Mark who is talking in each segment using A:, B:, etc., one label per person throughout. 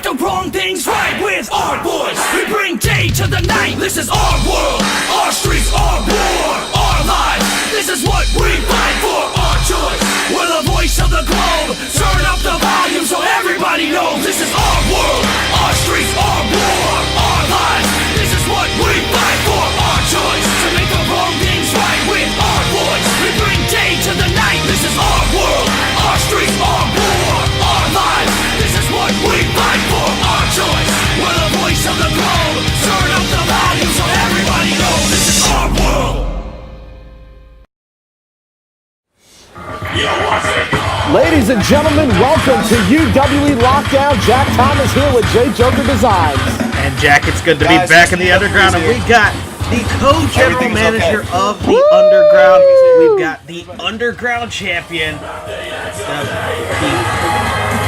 A: make the wrong things right with our boys. We bring day to the night. This is our world, our streets, our war, our lives. This is what we fight for, our choice. We're the voice of the globe. Turn up the volume so everybody knows. This is our world, our streets, our war, our lives. This is what we fight for, our choice. To make the wrong things right with our boys. We bring day to the night. This is our world, our streets, our war, our lives. This is what we fight for, our choice. We're the voice of the globe. Turn up the volume so everybody knows. This is our world.
B: Ladies and gentlemen, welcome to UWE LockDown. Jack Thomas here with J Joker Designs.
C: And Jack, it's good to be back in the Underground, and we got the co-general manager of the Underground. We've got the Underground champion.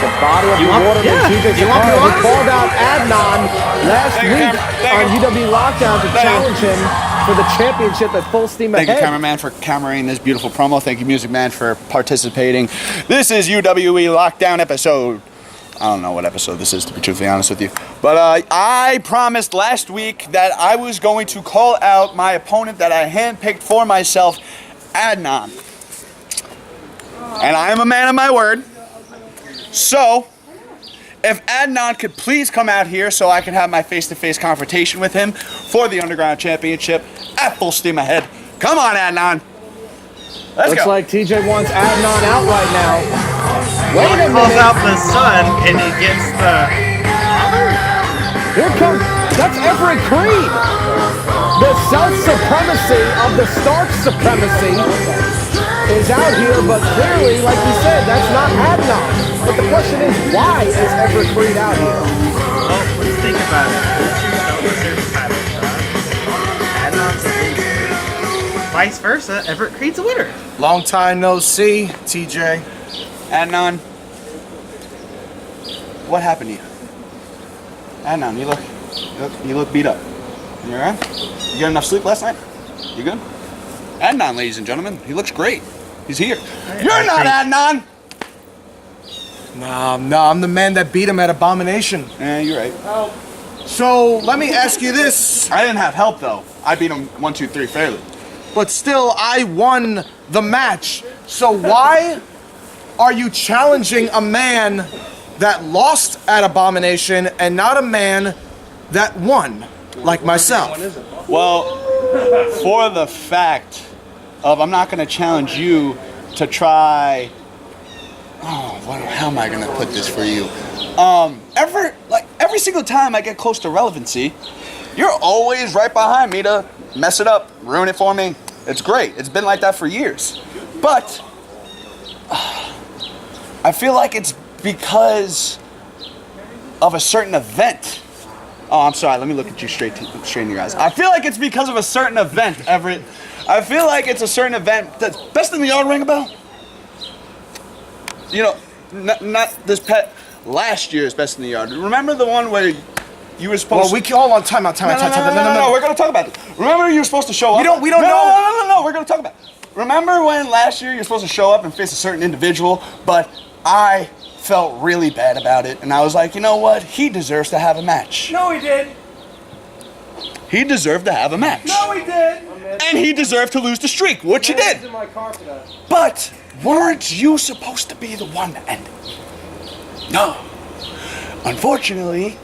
B: The bottle of the water that Tj Sacara, who called out Adnaan last week on UWE LockDown to challenge him for the championship at full steam ahead.
D: Thank you, cameraman, for cameraing this beautiful promo. Thank you, Music Man, for participating. This is UWE Lockdown episode. I don't know what episode this is, to be truthfully honest with you. But I promised last week that I was going to call out my opponent that I handpicked for myself, Adnaan. And I am a man of my word. So, if Adnaan could please come out here so I can have my face-to-face confrontation with him for the Underground Championship at full steam ahead. Come on, Adnaan. Let's
B: Looks
D: go.
B: like TJ wants Adnaan out right now. Wait a
C: Calls
B: minute.
C: out the sun, and he gets the...
B: Here comes, that's Everett Creed. The self-supremacy of the Stark Supremacy is out here, but clearly, like you said, that's not Adnaan. But the question is, why is Everett Creed out here?
C: Well, let's think about it. Adnan's a loser. Vice versa, Everett Creed's a winner.
E: Long time no see, TJ.
D: Adnaan, what happened to you? Adnaan, you look beat up. You alright? You got enough sleep last night? You good? Adnaan, ladies and gentlemen, he looks great. He's here. You're not Adnaan!
E: Nah, I'm the man that beat him at Abomination.
D: Yeah, you're right.
E: So, let me ask you this.
D: I didn't have help, though. I beat him 1, 2, 3 fairly.
E: But still, I won the match. So why are you challenging a man that lost at Abomination and not a man that won, like myself?
D: Well, for the fact of I'm not going to challenge you to try... how am I going to put this for you? Every single time I get close to relevancy, you're always right behind me to mess it up, ruin it for me. It's great. It's been like that for years. But I feel like it's because of a certain event. Oh, I'm sorry. Let me look at you straight in your eyes. I feel like it's because of a certain event, Everett. I feel like it's a certain event that's best in the yard. Ring a bell? You know, not this last year's best in the yard. Remember the one where you were supposed?
E: Well, we can hold on. Time out.
D: No. We're gonna talk about this. Remember you were supposed to show up.
E: We don't know.
D: No. We're gonna talk about it. Remember when last year you were supposed to show up and face a certain individual, but I felt really bad about it, and I was like, you know what? He deserves to have a match.
A: No, he did.
D: He deserved to have a match.
A: No, he did.
D: And he deserved to lose the streak, which he did. But weren't you supposed to be the one to end it? No. Fortunately,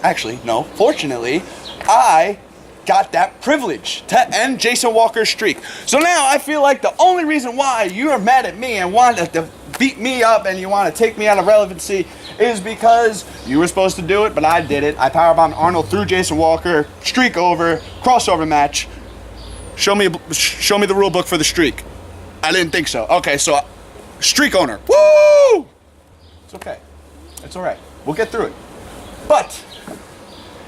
D: I got that privilege to end Jason Walker's streak. So now I feel like the only reason why you're mad at me and want to beat me up and you want to take me out of relevancy is because you were supposed to do it, but I did it. I powerbombed Arnold through Jason Walker, streak over, crossover match. Show me the rule book for the streak. I didn't think so. Okay, so streak owner. Woo! It's okay. It's all right. We'll get through it. But,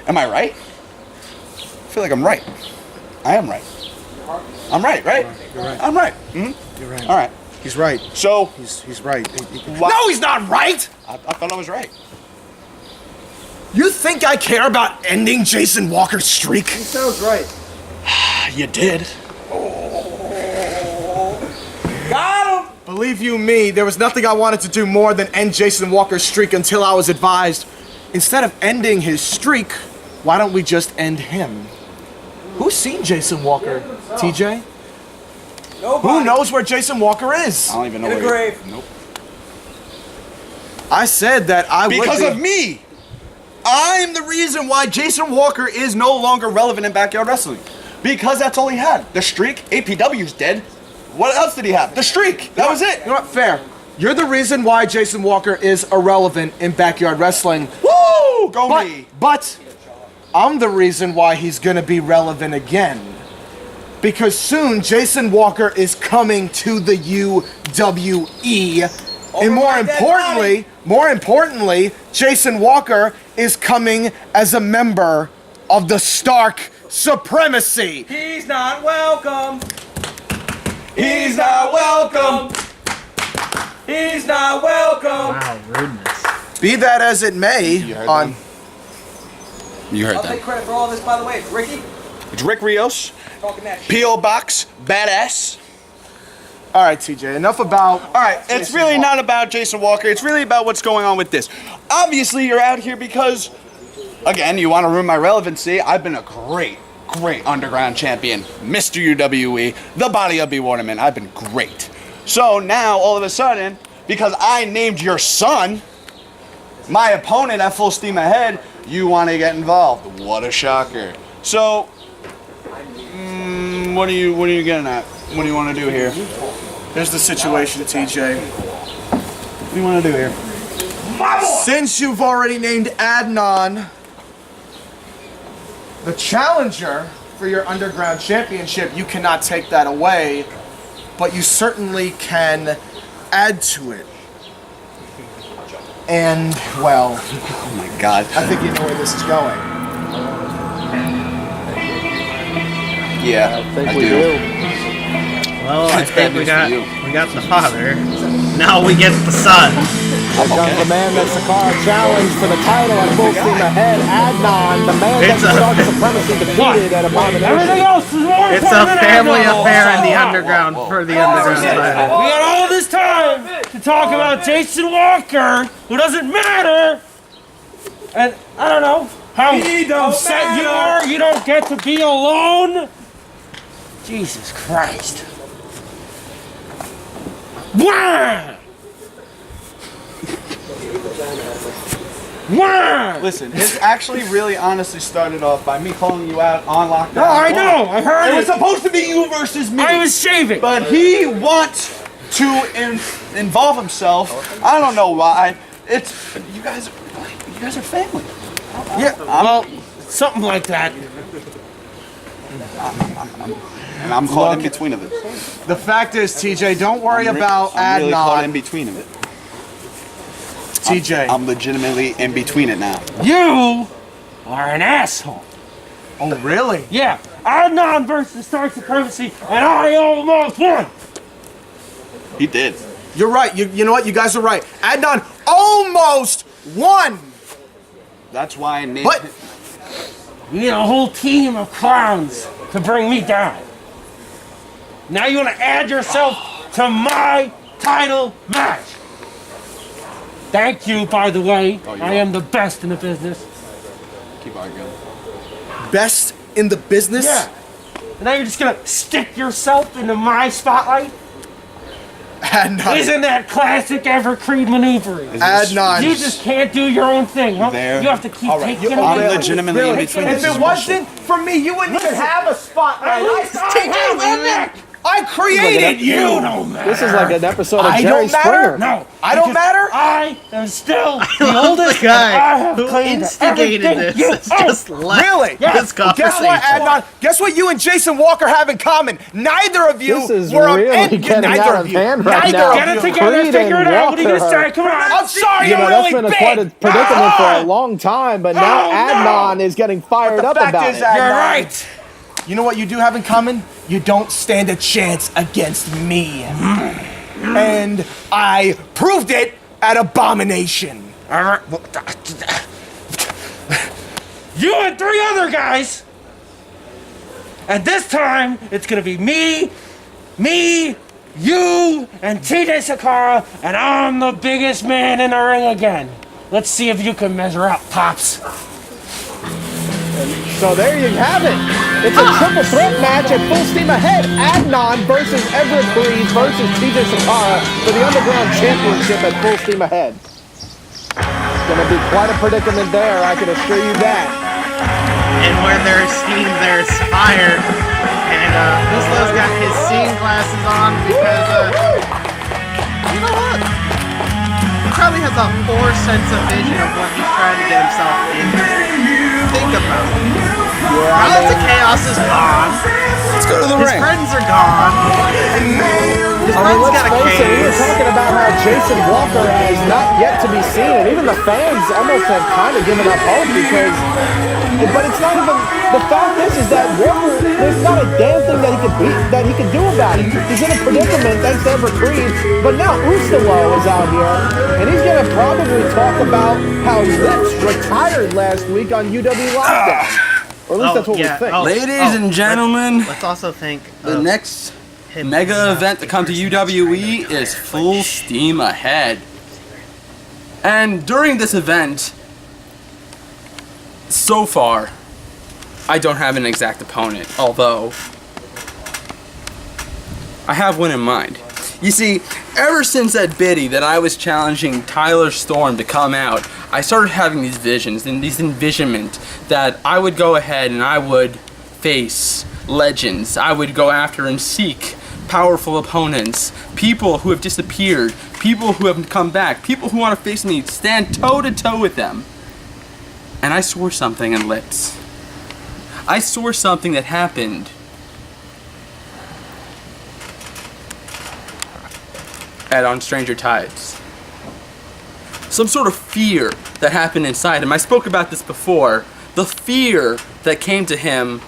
D: am I right? I feel like I'm right. I am right. I'm right?
E: You're right.
D: I'm right. Mm-hmm.
E: You're right.
D: All right.
E: He's right.
D: So,
E: He's right.
D: No,
E: he's not right!
D: I thought I was right.
E: You think I care about ending Jason Walker's streak?
B: He sounds right.
D: You did.
A: Got him.
E: Believe you me, there was nothing I wanted to do more than end Jason Walker's streak until I was advised instead of ending his streak, why don't we just end him? Who's seen Jason Walker, TJ?
F: Nobody.
E: Who knows where Jason Walker is?
D: I don't even know
F: In a
D: where
F: grave.
D: Nope.
E: I said that I would
D: Because
E: be-
D: of me. I'm the reason why Jason Walker is no longer relevant in backyard wrestling. Because that's all he had. The streak. APW's dead. What else did he have? The streak. That was it.
E: You know what? Fair. You're the reason why Jason Walker is irrelevant in backyard wrestling.
D: Woo! Go me.
E: But I'm the reason why he's gonna be relevant again. Because soon Jason Walker is coming to the UWE. And more importantly, Jason Walker is coming as a member of the Stark Supremacy.
F: He's not welcome.
D: He's not welcome.
F: He's not welcome.
C: Wow, rudeness.
E: Be that as it may,
D: heard
E: on
D: You heard
F: I'll
D: that.
F: take credit for all this, by the way. It's Ricky
D: It's Rick Rios.
F: talking that shit.
D: P.O. Box. Badass.
E: all right, TJ. Enough about.
D: All right, it's
E: Jason
D: really
E: Walker.
D: not about Jason Walker. It's really about what's going on with this. Obviously, you're out here because, again, you want to ruin my relevancy. I've been a great underground champion, Mr. UWE, the body of bewilderment. I've been great. So now, all of a sudden, because I named your son my opponent at full steam ahead, you want to get involved. What a shocker. So, what are you getting at? What do you want to do here?
E: Here's the situation, TJ.
D: What do you want to do here?
E: Since you've already named Adnan the challenger for your underground championship, you cannot take that away, but you certainly can add to it. And, well,
D: Oh my God.
E: I think you know where this is going.
D: Yeah,
B: I think we do.
C: Well, I
D: It's
C: think
D: bad
C: we
D: news
C: got
D: for you.
C: the father. Now we get the son.
B: Here comes the man that Sacara challenged for the title at full steam ahead. Adnan, the man
C: It's
B: that
C: a-
B: Stark Supremacy defeated at
F: Everything
B: Abomination.
F: else is more
C: It's
F: important
C: a
F: than
C: family
F: Adnan.
C: affair in the underground for the underground title.
F: We got all this time to talk about Jason Walker, who doesn't matter. And I don't know how upset you are. You don't get to be alone. Jesus Christ. Wah! Wah!
D: Listen, this actually really honestly started off by me calling you out on lockdown.
F: No, I know. I heard
D: It was
F: it.
D: supposed to be you versus me.
F: I was shaving.
D: But he wants to involve himself. I don't know why. It's you guys are family.
F: Yeah, well, something like that.
D: And I'm caught in between of it.
E: The fact is, TJ, don't worry about
D: I'm really caught in
E: Adnan.
D: between of it.
E: TJ.
D: I'm legitimately in between it now.
F: You are an asshole.
E: Oh, really?
F: Yeah, Adnan versus Stark Supremacy, and I almost won.
D: He did.
E: You're right. You know what? You guys are right. Adnan almost won.
D: That's why I named
E: But
D: him.
F: You need a whole team of clowns to bring me down. Now you want to add yourself to my title match. Thank you, by the way.
D: you're
F: I am the best in the business.
D: Keep arguing.
E: best in the business.
F: Yeah. And now you're just gonna stick yourself into my spotlight?
E: Adnan.
F: Isn't that classic Evercreed maneuvering?
E: Adnan.
F: You just can't do your own thing, huh?
D: There.
F: You have to keep
D: All right,
F: taking
D: I'm
F: away.
D: legitimately in between.
E: If it wasn't for me, you wouldn't even have a spotlight.
F: At least I have a neck.
E: I created you.
F: don't matter.
B: This is like an episode of
E: I
B: Jerry
E: don't matter.
B: Springer.
F: No,
E: I don't
F: because
E: matter?
F: I am still the
C: love
F: oldest
C: the guy
F: and I have
C: who
F: claimed
C: instigated
F: everything
C: this.
F: you
C: It's
F: own.
C: just left
E: Really?
F: Yeah.
C: this
E: Guess
C: conversation.
E: what, Adnan? Guess what you and Jason Walker have in common? Neither of you
B: This is
E: were
B: really
E: and
B: getting
E: neither
B: out
E: of
B: of
E: you.
B: hand right
E: Neither
B: now.
E: of
F: Get it
E: you.
F: together,
B: Creed
F: figure it
B: and
F: out. What are you gonna
B: Walker.
F: say? Come on.
E: I'm sorry,
B: You
E: you're
B: know,
E: really
B: that's been a
E: big.
B: quite a predicament for a long time, but now Adnan is getting fired
E: The
B: up
E: fact
B: about
E: is,
B: it.
E: Adnan,
F: You're right.
E: you know what you do have in common? You don't stand a chance against me. And I proved it at Abomination.
F: All right. You and 3 other guys. And this time, it's gonna be me, you, and Tj Sacara, and I'm the biggest man in the ring again. Let's see if you can measure up, Pops.
B: So there you have it. It's a triple threat match at full steam ahead. Adnaan versus Everett Breeze versus Tj Sacara for the Underground Championship at full steam ahead. It's going to be quite a predicament there, I can assure you that.
C: And where there's steam, there's fire. And Ustilo's got his seeing glasses on because, you know what? He probably has a poor sense of vision of what he's trying to get himself into. Think about it. Balance of Chaos is gone.
D: Let's go to the
C: His
D: ring.
C: friends are gone. His friend's got a
B: Face it, we were
C: case.
B: talking about how Jason Walker has not yet to be seen, and even the fans almost have kind of given up hope because, but it's not even, the fact is that Walker, there's not a damn thing that he could do about it. He's in a predicament thanks to Everett Breeze, but now Ustilo is out here, and he's going to probably talk about how Lips retired last week on UWE LockDown. Or at least that's what we think.
D: Ladies and gentlemen,
C: Let's also think
D: the
C: of
D: next
C: him
D: mega event to come to UWE is full steam ahead. And during this event, so far, I don't have an exact opponent, although I have one in mind. You see, ever since that biddy that I was challenging Tyler Storm to come out, I started having these visions and these envisionment that I would go ahead and I would face legends. I would go after and seek powerful opponents, people who have disappeared, people who have come back, people who want to face me, stand toe to toe with them. And I saw something in Lips. I saw something that happened on Stranger Tides. Some sort of fear that happened inside him. I spoke about this before. The fear that came to him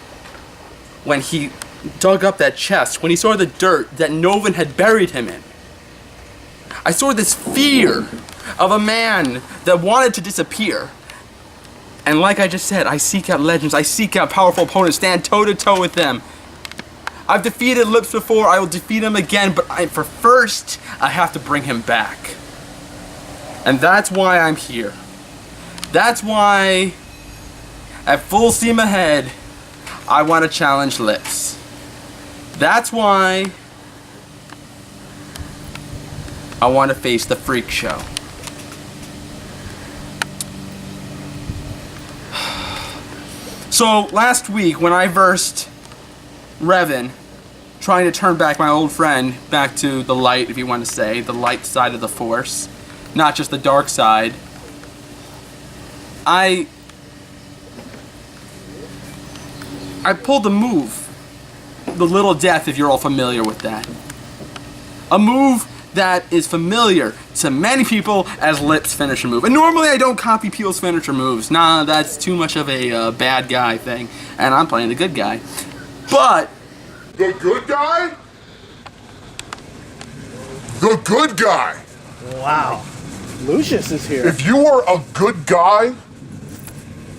D: when he dug up that chest, when he saw the dirt that Novan had buried him in. I saw this fear of a man that wanted to disappear. And like I just said, I seek out legends, I seek out powerful opponents, stand toe to toe with them. I've defeated Lips before, I will defeat him again, but for first, I have to bring him back. And that's why I'm here. That's why, at full steam ahead, I want to challenge Lips. That's why I want to face the Freak Show. So, last week, when I versed Reven, trying to turn back my old friend back to the light, if you want to say, the light side of the Force, not just the dark side, I pulled a move, the Little Death, if you're all familiar with that. A move that is familiar to many people as Lips' finisher move. And normally I don't copy people's finisher moves. Nah, that's too much of a bad guy thing. And I'm playing the good guy. But
G: The good guy? The good guy.
C: Wow.
B: Lucius is here.
G: If you were a good guy,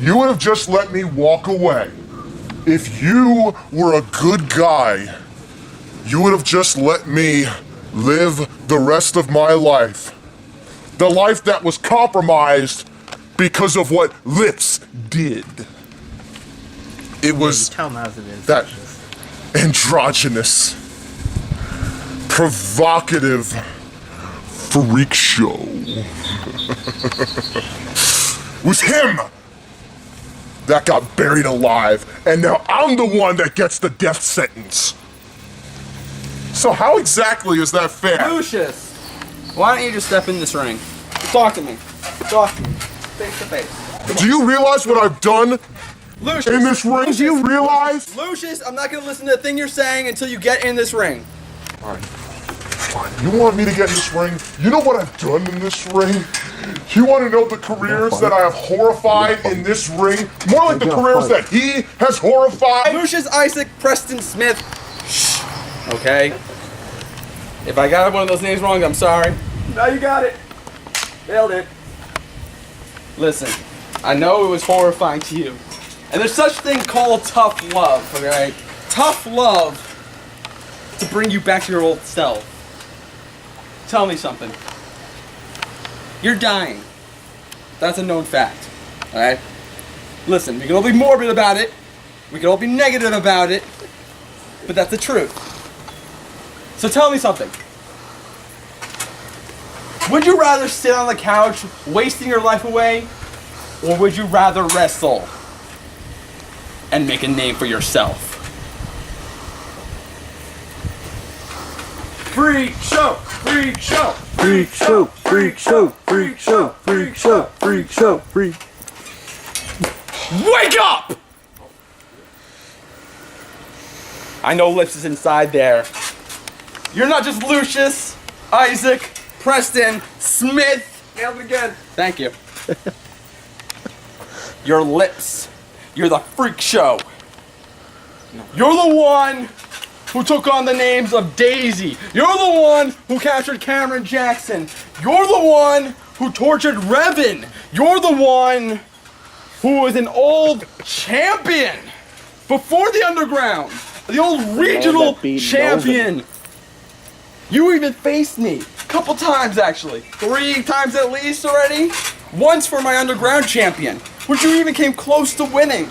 G: you would have just let me walk away. If you were a good guy, you would have just let me live the rest of my life. The life that was compromised because of what Lips did. It was
C: Tell him as it is.
G: that androgynous, provocative freak show. It was him that got buried alive, and now I'm the one that gets the death sentence. So how exactly is that fair?
D: Lucius, why don't you just step in this ring? Talk to me. Talk to me. Face to face.
G: Do you realize what I've done
D: Lucius,
G: in this ring? Do you realize?
D: Lucius, I'm not gonna listen to the thing you're saying until you get in this ring.
G: Fine. You want me to get in this ring? You know what I've done in this ring? You want to know the careers that I have horrified in this ring? More like the careers that he has horrified?
D: Lucius Isaac Preston Smith. Shh. Okay. If I got one of those names wrong, I'm sorry. No, you got it. Nailed it. Listen, I know it was horrifying to you. And there's such thing called tough love, okay? Tough love to bring you back to your old self. Tell me something. You're dying. That's a known fact. Alright? Listen, we can all be morbid about it. We can all be negative about it. But that's the truth. So tell me something. Would you rather sit on the couch wasting your life away? Or would you rather wrestle and make a name for yourself? Freak show! Freak show!
B: Freak show, freak show, freak show, freak show, freak show, freak.
D: Wake up! I know Lips is inside there. You're not just Lucius, Isaac, Preston, Smith. Nailed it again. Thank you. You're Lips. You're the freak show. You're the one who took on the names of Daisy. You're the one who captured Cameron Jackson. You're the one who tortured Reven. You're the one who was an old champion before the underground. The old regional champion. You even faced me a couple times, actually. 3 times at least already. Once for my underground champion, which you even came close to winning.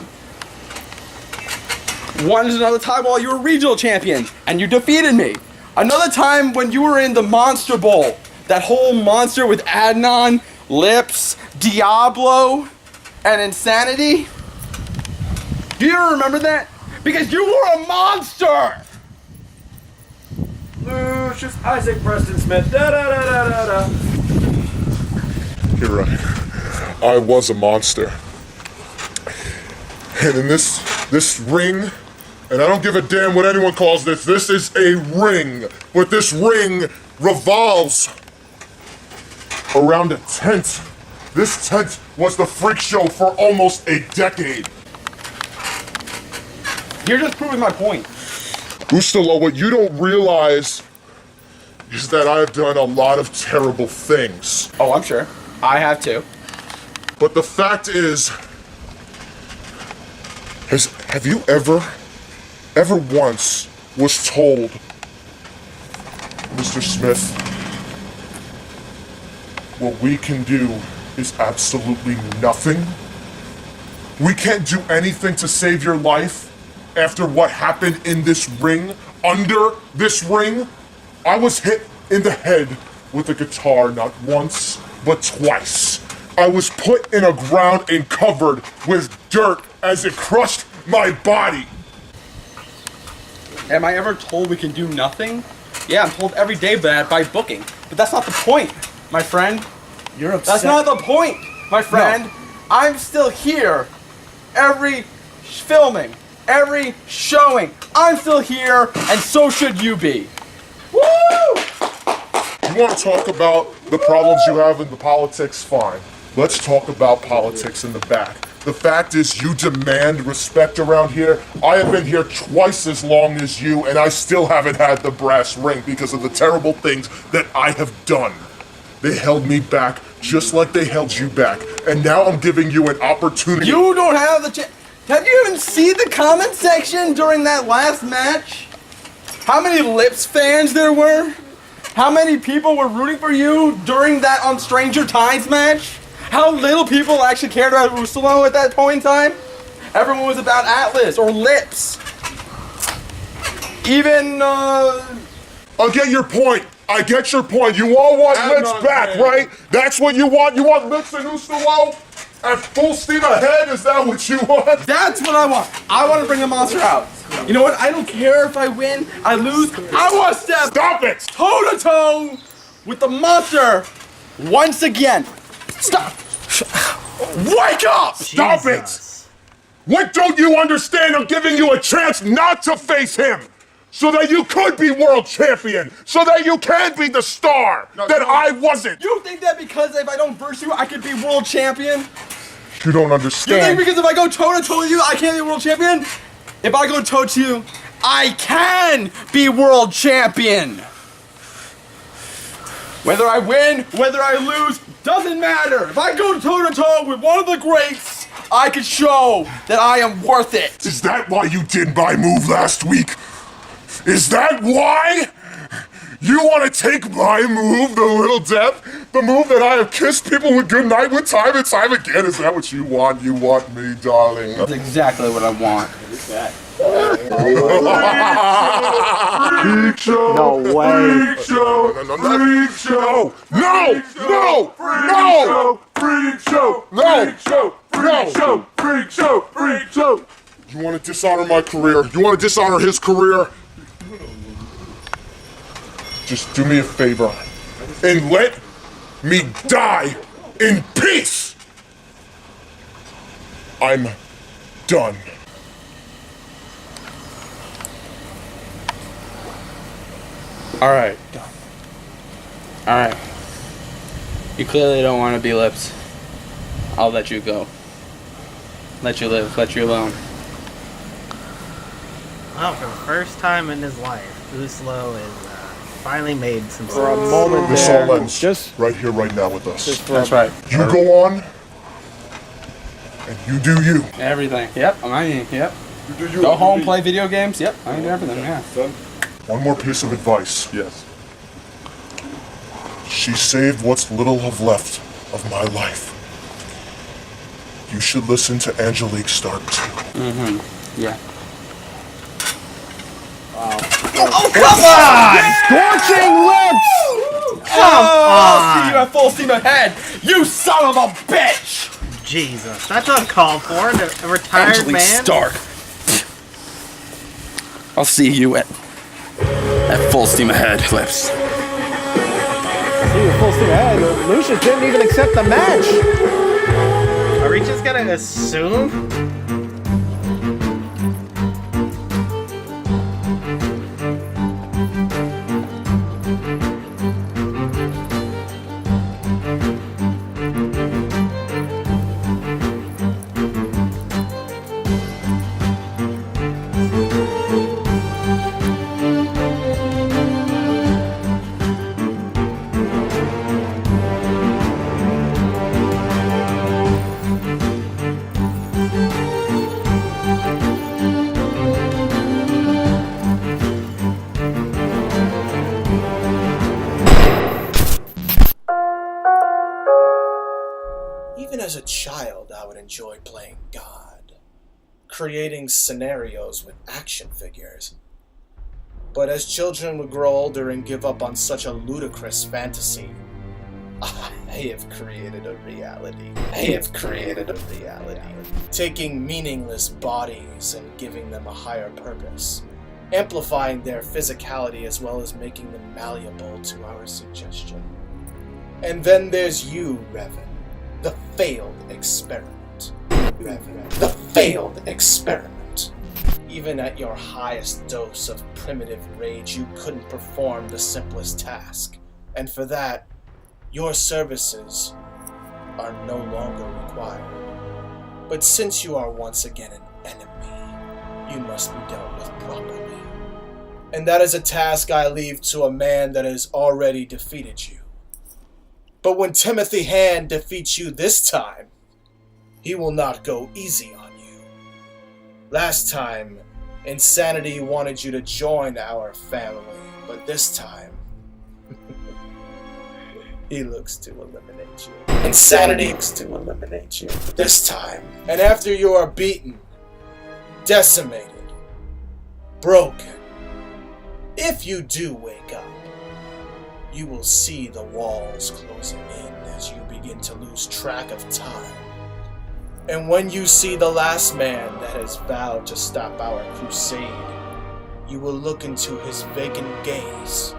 D: Once another time while you were regional champion, and you defeated me. Another time when you were in the Monster Bowl. That whole monster with Adnaan, Lips, Diablo, and Insanity. Do you remember that? Because you were a monster!
F: Lucius, Isaac, Preston, Smith, da da da da da da.
G: You're right. I was a monster. And in this ring, and I don't give a damn what anyone calls this is a ring. But this ring revolves around a tent. This tent was the freak show for almost a decade.
D: You're just proving my point.
G: Ustilo, what you don't realize is that I have done a lot of terrible things.
D: Oh, I'm sure. I have too.
G: But the fact is, have you ever once was told, Mr. Smith, what we can do is absolutely nothing? We can't do anything to save your life after what happened in this ring, under this ring? I was hit in the head with a guitar not once, but twice. I was put in a ground and covered with dirt as it crushed my body.
D: Am I ever told we can do nothing? Yeah, I'm told every day that by booking. But that's not the point, my friend.
B: You're upset.
D: That's not the point, my friend. No. I'm still here. Every filming, every showing, I'm still here, and so should you be. Woo!
G: You want to talk about the problems you have in the politics? Fine. Let's talk about politics in the back. The fact is, you demand respect around here. I have been here twice as long as you, and I still haven't had the brass ring because of the terrible things that I have done. They held me back just like they held you back, and now I'm giving you an opportunity.
D: You don't have the chance. Have you even seen the comment section during that last match? How many Lips fans there were? How many people were rooting for you during that on Stranger Tides match? How little people actually cared about Ustilo at that point in time? Everyone was about Atlas or Lips. Even,
G: I get your point. I get your point. You all want Lips back, right? That's what you want? You want Lips and Ustilo at full steam ahead? Is that what you want?
D: That's what I want. I want to bring the monster out. You know what? I don't care if I win, I lose. I want to step toe-to-toe with the monster once again. Stop. Wake up!
G: Stop it! What don't you understand? I'm giving you a chance not to face him, so that you could be world champion, so that you can be the star that I wasn't.
D: You think that because if I don't verse you, I could be world champion?
G: You don't understand.
D: You think because if I go toe-to-toe with you, I can't be world champion? If I go toe to you, I can be world champion. Whether I win, whether I lose, doesn't matter. If I go toe-to-toe with one of the greats, I can show that I am worth it.
G: Is that why you did my move last week? Is that why? You want to take my move, the little death? The move that I have kissed people with goodnight with time and time again? Is that what you want? You want me, darling?
D: That's exactly what I want.
G: Freak show!
B: No way.
G: Freak show! Freak show! No! No! No! Freak show! No! Freak show! Freak show! Freak show! Freak show! You want to dishonor my career? You want to dishonor his career? Just do me a favor and let me die in peace! I'm done.
D: Alright. Alright. You clearly don't want to be lips. I'll let you go. Let you live. Let you alone.
C: Well, for the first time in his life, Ustilo is finally made some
B: For a
C: sense.
B: moment
G: This
B: there.
G: all ends
B: Just
G: right here, right now with us.
D: That's right.
G: You go on, and you do you.
D: Everything. Yep. Yep.
G: You do you.
D: Go home, play video games. Yep. I do everything. Yeah.
G: One more piece of advice. Yes. She saved what's little of left of my life. You should listen to Angelique Stark too.
D: Yeah.
B: scorching lips!
D: I'll see you at full steam ahead, you son of a bitch!
C: Jesus, that's uncalled for. A retired
D: Angelique
C: man.
D: Stark. I'll see you at full steam ahead, Clips.
B: He was full steam ahead. Lucius didn't even accept the match.
C: Are we just gonna assume?
H: Even as a child, I would enjoy playing God, creating scenarios with action figures. But as children would grow older and give up on such a ludicrous fantasy, I have created a reality. Taking meaningless bodies and giving them a higher purpose, amplifying their physicality as well as making them malleable to our suggestion. And then there's you, Reven. The failed experiment. The failed experiment. Even at your highest dose of primitive rage, you couldn't perform the simplest task. And for that, your services are no longer required. But since you are once again an enemy, you must be dealt with properly. And that is a task I leave to a man that has already defeated you. But when Timothy Hand defeats you this time, he will not go easy on you. Last time, Insanity wanted you to join our family, but this time, he looks to eliminate you. Insanity looks to eliminate you this time. And after you are beaten, decimated, broken, if you do wake up, you will see the walls closing in as you begin to lose track of time. And when you see the last man that has vowed to stop our crusade, you will look into his vacant gaze.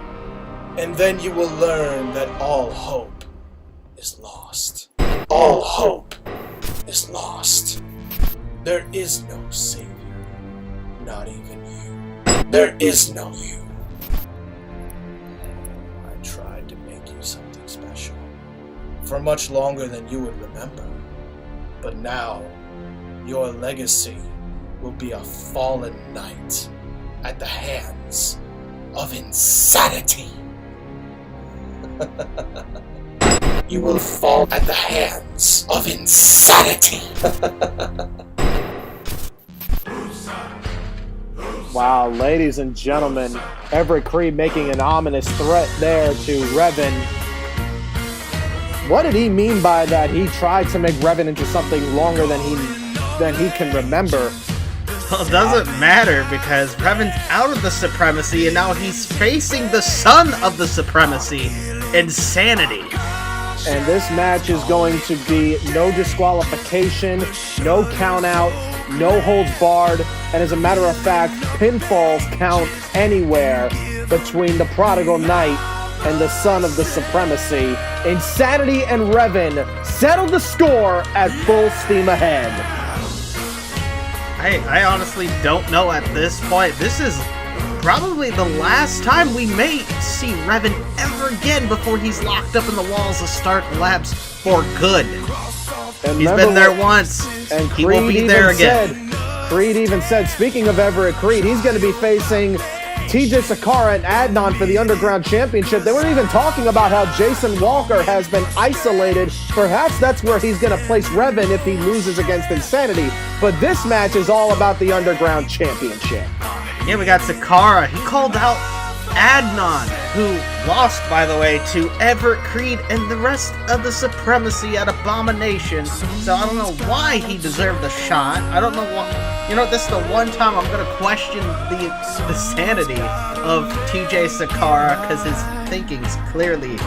H: And then you will learn that all hope is lost. All hope is lost. There is no savior, not even you. There is no you. Tried to make you something special for much longer than you would remember. But now, your legacy will be a fallen knight at the hands of insanity. You will fall at the hands of insanity.
B: Wow, ladies and gentlemen, Everett Cree making an ominous threat there to Reven. What did he mean by that? He tried to make Reven into something longer than he can remember.
C: Well, it doesn't matter because Reven's out of the Supremacy and now he's facing the son of the Supremacy, Insanity.
B: And this match is going to be no disqualification, no count out, no holds barred, and as a matter of fact, pinfalls count anywhere between the Prodigal Knight and the son of the Supremacy. Insanity and Reven settle the score at full steam ahead.
C: I honestly don't know at this point. This is probably the last time we may see Reven ever again before he's locked up in the walls of Stark Labs for good.
B: And
C: He's been there once.
B: And
C: he will be there again.
B: Creed even said, speaking of Everett Creed, he's going to be facing Tj Sacara and Adnaan for the Underground Championship. They weren't even talking about how Jason Walker has been isolated. Perhaps that's where he's going to place Reven if he loses against Insanity. But this match is all about the Underground Championship.
C: Yeah, we got Sacara. He called out Adnaan, who lost, by the way, to Everett Creed and the rest of the Supremacy at Abomination. So I don't know why he deserved a shot. I don't know why. You know, this is the one time I'm going to question the sanity of Tj Sacara because his thinking's clearly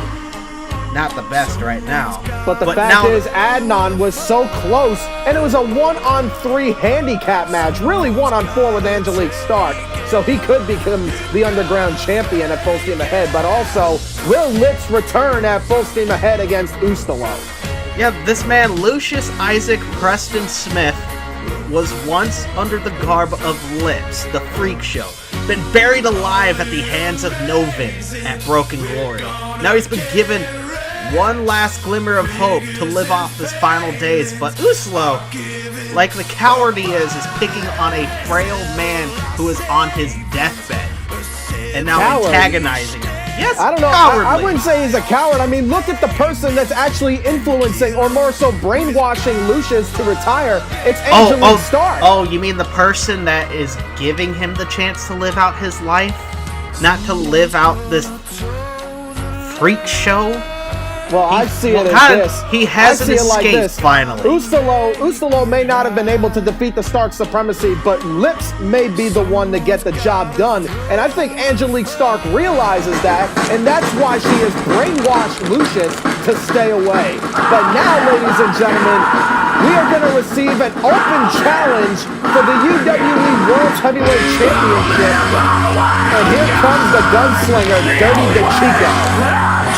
C: not the best right now.
B: But the fact is, Adnan was so close, and it was a 1-on-3 handicap match, really 1-on-4 with Angelique Stark. So he could become the Underground Champion at full steam ahead, but also, will Lips return at full steam ahead against Ustilo?
C: Yeah, this man, Lucius Isaac Preston Smith, was once under the garb of Lips, the Freak Show, been buried alive at the hands of Novin at Broken Glory. Now he's been given one last glimmer of hope to live off his final days, but Ustilo, like the coward he is picking on a frail man who is on his deathbed and now antagonizing him. Yes,
B: I don't know. I wouldn't say he's a coward. I mean, look at the person that's actually influencing, or more so brainwashing Lucius to retire. It's Angelique Stark.
C: Oh, you mean the person that is giving him the chance to live out his life? Not to live out this freak show?
B: Well, I see it as this.
C: He hasn't escaped, finally.
B: Ustilo may not have been able to defeat the Stark Supremacy, but Lips may be the one to get the job done. And I think Angelique Stark realizes that, and that's why she has brainwashed Lucius to stay away. But now, ladies and gentlemen, we are going to receive an open challenge for the UWE World Heavyweight Championship. And here comes the gunslinger, Dirty Decicco.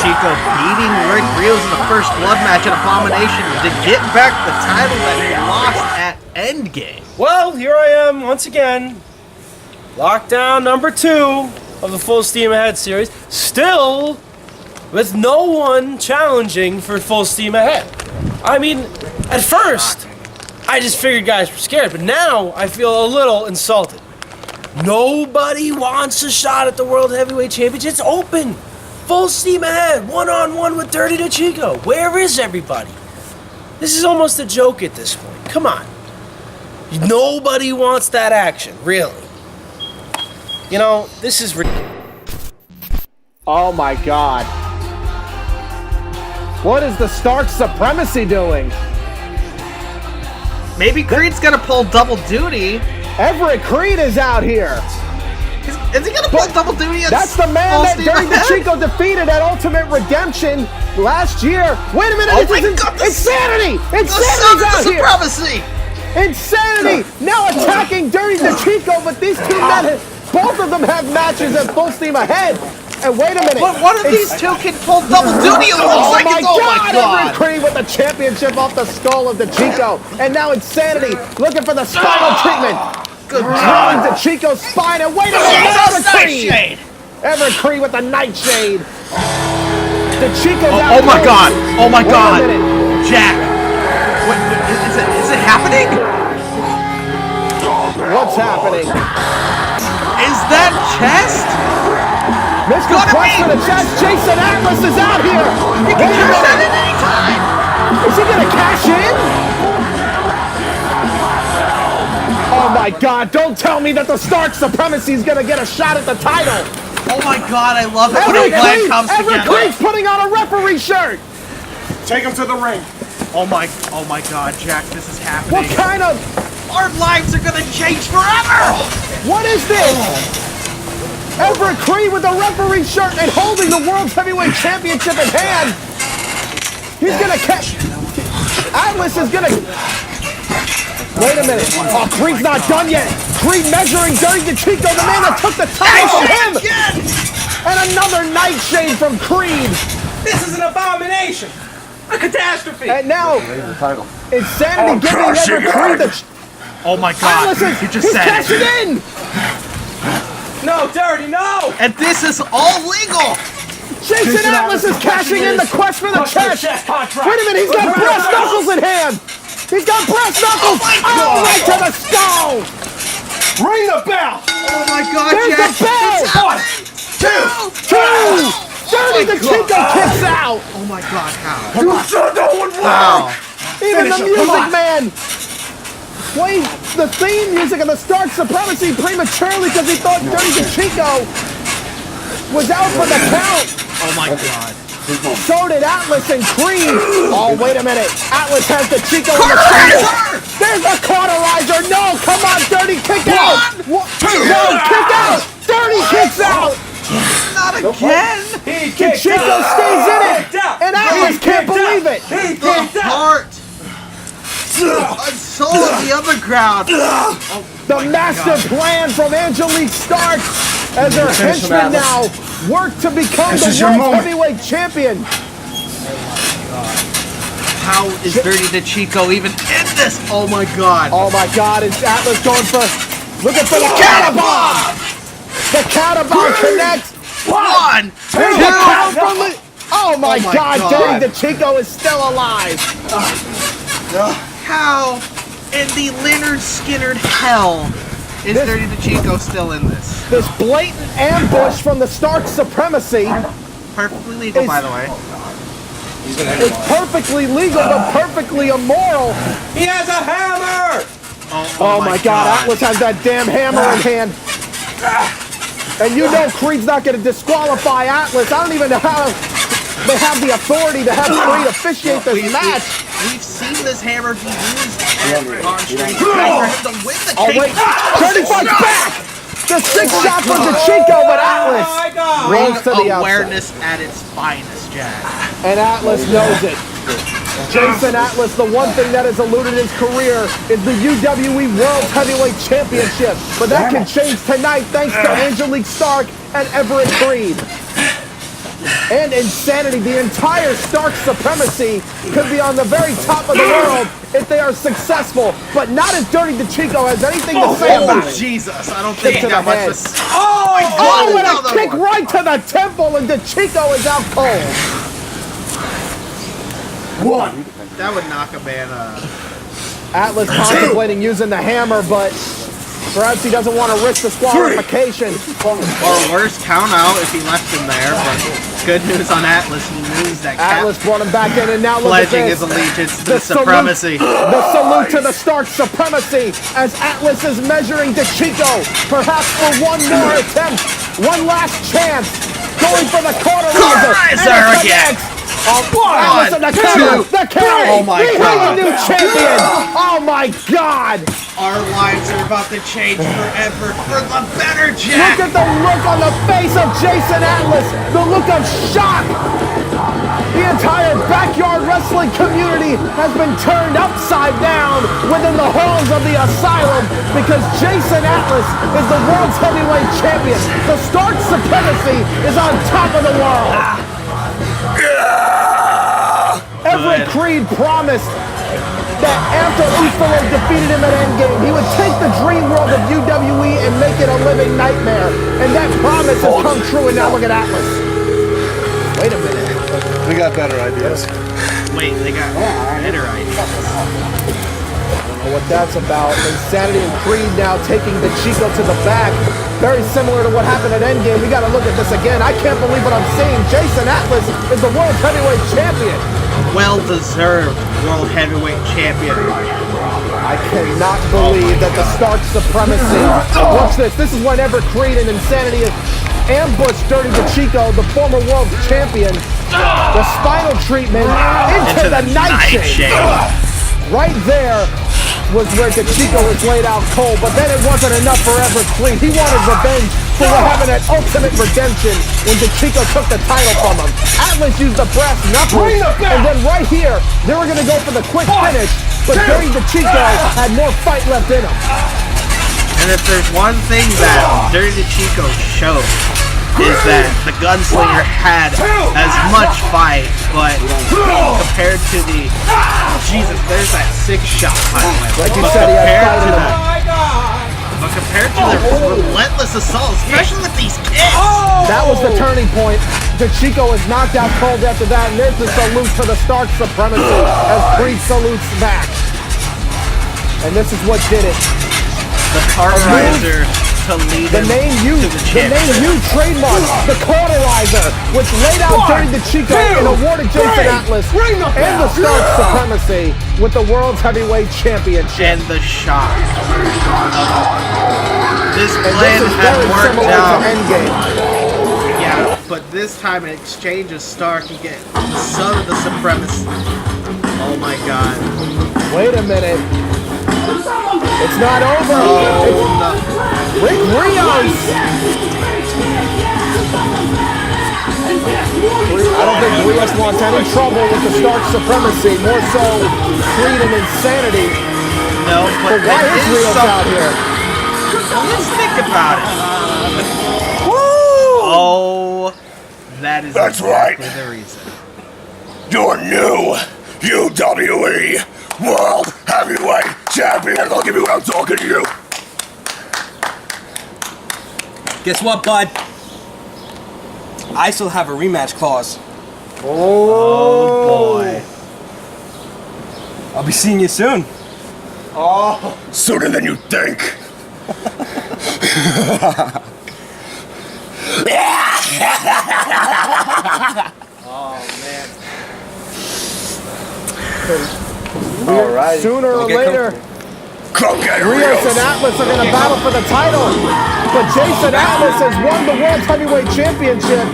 C: Chico beating Rick Rios in the first blood match at Abomination to get back the title that he lost at Endgame.
F: Well, here I am once again. Lockdown number 2 of the Full Steam Ahead series. Still with no one challenging for Full Steam Ahead. I mean, at first, I just figured guys were scared, but now I feel a little insulted. Nobody wants a shot at the World Heavyweight Championship. It's open. Full steam ahead, 1-on-1 with Dirty Decicco. Where is everybody? This is almost a joke at this point. Come on. Nobody wants that action, really. You know, this is ridiculous.
B: Oh my God. What is the Stark Supremacy doing?
C: Maybe Creed's gonna pull double duty.
B: Everett Creed is out here.
C: Is he gonna pull double duty?
B: That's the man that Dirty Decicco defeated at Ultimate Redemption last year. Wait a minute, Insanity! Insanity's out here!
C: Supremacy!
B: Insanity! Now attacking Dirty Decicco, but these two men, both of them have matches at full steam ahead. And wait a minute.
C: But one of these two can pull double duty.
B: Oh my God! Everett Creed with the championship off the skull of Decicco. And now Insanity looking for the spinal treatment.
C: Good God.
B: Decicco's spine, and wait a minute, Everett Creed with the nightshade. Decicco's out.
C: Oh my God! Oh my God! Jack, what is it happening?
B: What's happening?
C: Is that chest?
B: Mr. Quest for the chest. Jason Atlas is out here.
C: He can cash that at any time.
B: Is he gonna cash in? Oh my God, don't tell me that the Stark Supremacy is gonna get a shot at the title!
C: Oh my God, I love it when a plan comes together.
B: Everett Creed's putting on a referee shirt!
E: Take him to the ring.
C: Oh my God, Jack, this is happening.
B: What kind of...
C: Our lives are gonna change forever!
B: What is this? Everett Creed with the referee shirt and holding the World's Heavyweight Championship in hand. He's gonna catch... Atlas is gonna... Wait a minute. Oh, Creed's not done yet. Creed measuring Dirty Decicco, the man that took the title from him. And another nightshade from Creed.
F: This is an abomination! A catastrophe!
B: And now, Insanity giving Everett Creed the...
C: Oh my God,
B: Atlas
C: you just
B: he's
C: said
B: cashing
C: it.
B: in.
F: No, Dirty, no!
C: And this is all legal!
B: Jason Atlas is cashing in the quest for the chest. Wait a minute, he's got brass knuckles in hand. He's got brass knuckles. Oh, right to the skull.
E: Ring the bell.
C: Oh my God,
B: There's
C: Jack!
B: the bell. Two. Dirty Decicco kicks out.
C: Oh my God, how?
E: You said that would work.
C: Wow.
B: Even the music man played the theme music of the Stark Supremacy prematurely because he thought Dirty Decicco was out for the count.
C: Oh my God.
B: So did Atlas and Creed. Oh, wait a minute. Atlas has Decicco in the corner. There's the cauterizer. No, come on, Dirty, kick out. No, kick out. Dirty kicks out.
C: Not again!
B: Decicco stays in it. And Atlas can't believe it.
C: The heart! And so is the other crowd!
B: The master plan from Angelique Stark as her henchmen now work to become the World Heavyweight Champion.
C: How is Dirty Decicco even in this? Oh my God!
B: Oh my God, it's Atlas going for, looking for the counterbomb! The counterbomb connects!
C: One!
B: There's the count from the... Oh my God, Dirty Decicco is still alive!
C: How in the Leonard Skinner hell is Dirty Decicco still in this?
B: This blatant ambush from the Stark Supremacy.
C: Perfectly legal, by the way.
B: It's perfectly legal, but perfectly immoral.
F: He has a hammer!
B: Oh my God, Atlas has that damn hammer in hand. And you know Creed's not going to disqualify Atlas. I don't even know how they have the authority to have Creed officiate this match.
C: We've seen this hammer be used at on Street for him to win the
B: Oh wait, Dirty fights back! The 6-shot from Decicco, but Atlas rolls to the
C: awareness at its finest, Jack.
B: And Atlas knows it. Jason Atlas, the one thing that has eluded his career is the UWE World Heavyweight Championship. But that can change tonight thanks to Angelique Stark and Everett Creed. And Insanity, the entire Stark Supremacy could be on the very top of the world if they are successful, but not if Dirty Decicco has anything to say about it.
C: Jesus, I don't think
B: Kick
C: he
B: to
C: got
B: the
C: much
B: head.
C: to say. Oh my God!
B: Oh, and a
C: another
B: kick
C: one.
B: right to the temple, and Decicco is out cold.
E: One.
C: That would knock a man.
B: Atlas contemplating using the hammer, but perhaps he doesn't want to risk disqualification.
C: Or worse, count out if he left him there. But good news on Atlas, he knows that
B: Atlas brought him back in, and now look at
C: pledging
B: this.
C: his allegiance to the
B: salute-
C: supremacy.
B: The salute to the Stark Supremacy as Atlas is measuring Decicco, perhaps for one more attempt, one last chance, going for the cauterizer
C: again.
B: Atlas and the counter, the counter.
C: Oh my
B: We
C: God.
B: have a new champion. Oh my God.
C: Our lives are about to change forever for the better, Jack.
B: Look at the look on the face of Jason Atlas, the look of shock. The entire backyard wrestling community has been turned upside down within the halls of the asylum because Jason Atlas is the world's heavyweight champion. The Stark Supremacy is on top of the world. Everett Creed promised that after Ustilo defeated him at Endgame, he would take the dream world of UWE and make it a living nightmare. And that promise has come true, and now look at Atlas. Wait a minute.
D: We got better ideas.
C: Wait, they got better ideas.
B: I don't know what that's about. Insanity and Creed now taking Decicco to the back. Very similar to what happened at Endgame. We got to look at this again. I can't believe what I'm seeing. Jason Atlas is the world heavyweight champion.
C: Well-deserved World Heavyweight Champion.
B: I cannot believe that the Stark Supremacy. Watch this. This is when Everett Creed and Insanity ambushed Dirty Decicco, the former world champion, The spinal treatment into the nightshade. Right there was where Decicco was laid out cold, but then it wasn't enough for Everett Clean. He wanted revenge for having an ultimate redemption when Decicco took the title from him. Atlas used the brass knuckles, and then right here, they were going to go for the quick finish, but Dirty Decicco had more fight left in him.
C: And if there's one thing that Dirty Decicco showed, is that the gunslinger had as much fight, but compared to the Jesus, there's that 6-shot by the way.
B: Like you said, he had fight in him.
C: But compared to the relentless assault, especially with these kicks,
B: that was the turning point. Decicco is knocked out cold after that, and there's the salute to the Stark Supremacy as Priest salutes back. And this is what did it.
C: the cauterizer to lead
B: the name you trademark, the cauterizer, which laid out Dirty Decicco and awarded Jason Atlas and the Stark Supremacy with the World's Heavyweight Championship.
C: And the shock. This plan had worked out. Yeah, but this time in exchange of Stark, you get some of the Supremacy. Oh my god.
B: Wait a minute. It's not over.
C: Oh, no.
B: Rick Rios. I don't think Rios wants any trouble with the Stark Supremacy. More so, freedom and insanity.
C: No, but
B: why is Rios out here?
C: Let's think about it. Woo! Oh, that's exactly
G: right.
C: The reason.
G: Your new UWE World Heavyweight Champion. Look at me when I'm talking to you.
I: Guess what, bud? I still have a rematch clause.
C: Oh boy.
I: I'll be seeing you soon.
G: Oh, sooner than you think.
C: Oh man.
B: All right. Sooner or later, Rios and Atlas are going to battle for the title. But Jason Atlas has won the World Heavyweight Championship.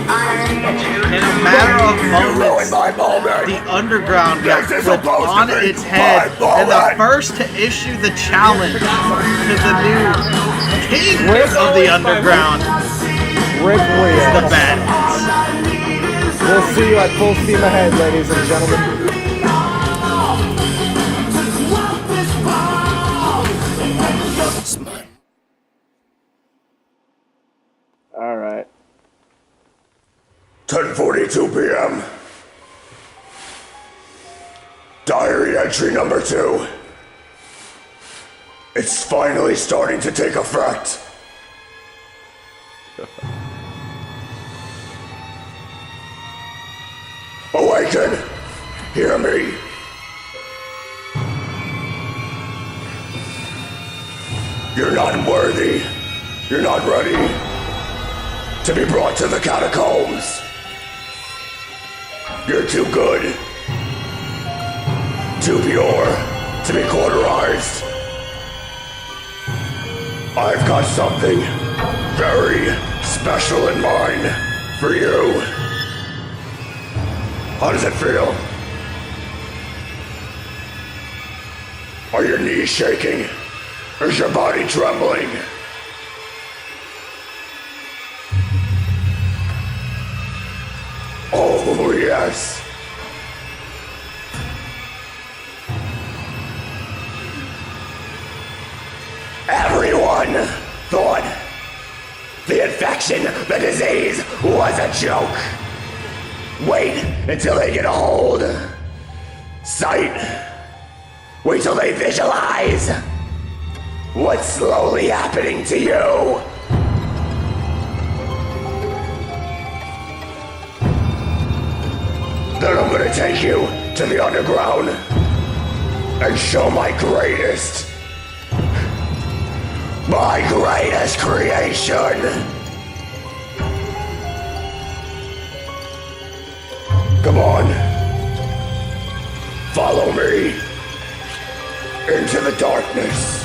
C: In a matter of moments, the Underground got flipped on its head, and the first to issue the challenge to the new king of the Underground,
B: Rick Rios,
C: the Badass.
B: We'll see you at full steam ahead, ladies and gentlemen. All right.
G: 10:42 p.m. Diary entry number 2. It's finally starting to take effect. Awaken! Hear me! You're not worthy. You're not ready to be brought to the catacombs. You're too good, too pure to be cauterized. I've got something very special in mind for you. How does it feel? Are your knees shaking? Is your body trembling? Oh, yes. Everyone thought the infection, the disease, was a joke. Wait until they get a hold. Sight. Wait till they visualize what's slowly happening to you. Then I'm gonna take you to the underground and show my greatest creation. Come on. Follow me into the darkness.